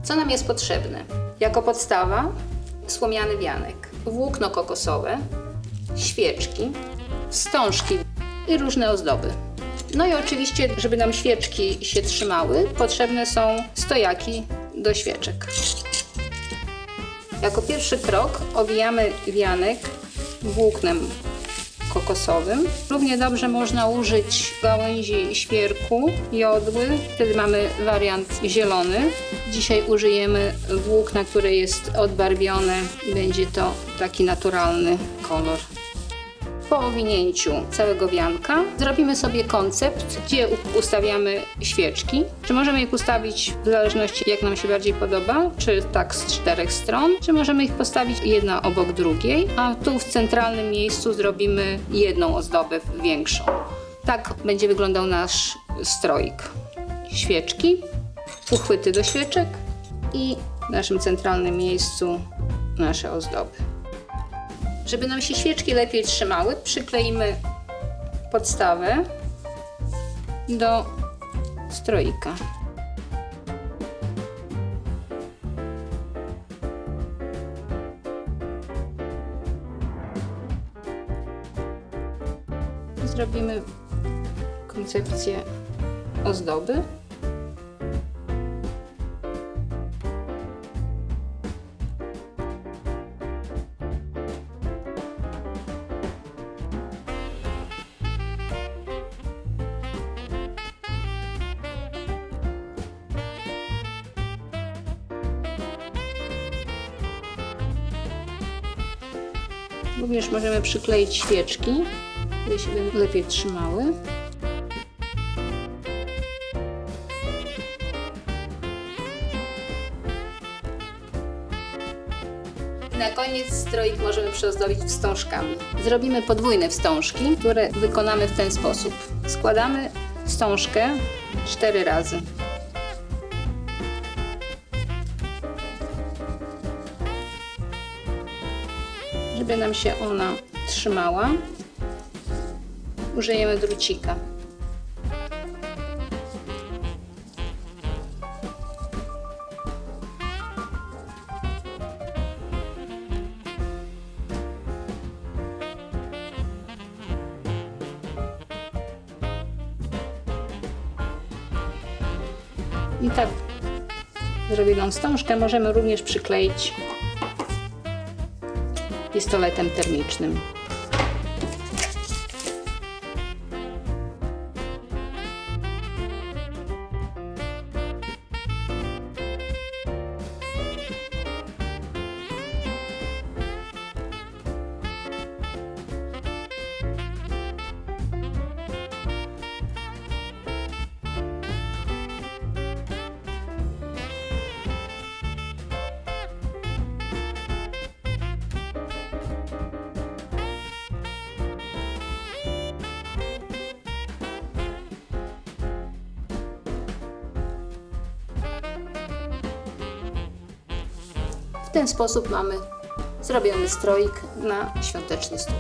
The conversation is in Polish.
Co nam jest potrzebne? Jako podstawa słomiany wianek, włókno kokosowe, świeczki, wstążki i różne ozdoby. No i oczywiście, żeby nam świeczki się trzymały, potrzebne są stojaki do świeczek. Jako pierwszy krok owijamy wianek włóknem kokosowym. Równie dobrze można użyć gałęzi świerku, jodły, wtedy mamy wariant zielony. Dzisiaj użyjemy włókna, które jest odbarwione i będzie to taki naturalny kolor. Po owinięciu całego wianka zrobimy sobie koncept, gdzie ustawiamy świeczki. Czy możemy ich ustawić w zależności jak nam się bardziej podoba, czy tak z 4 stron, czy możemy ich postawić jedna obok drugiej, a tu w centralnym miejscu zrobimy jedną ozdobę większą. Tak będzie wyglądał nasz stroik. Świeczki, uchwyty do świeczek i w naszym centralnym miejscu nasze ozdoby. Żeby nam się świeczki lepiej trzymały, przykleimy podstawę do stroika. Zrobimy koncepcję ozdoby. Również możemy przykleić świeczki, żeby się będą lepiej trzymały. Na koniec stroik możemy przyozdobić wstążkami. Zrobimy podwójne wstążki, które wykonamy w ten sposób. Składamy wstążkę 4 razy. Żeby nam się ona trzymała, użyjemy drucika. I tak zrobioną wstążkę możemy również przykleić pistoletem termicznym. W ten sposób mamy zrobiony stroik na świąteczny stół.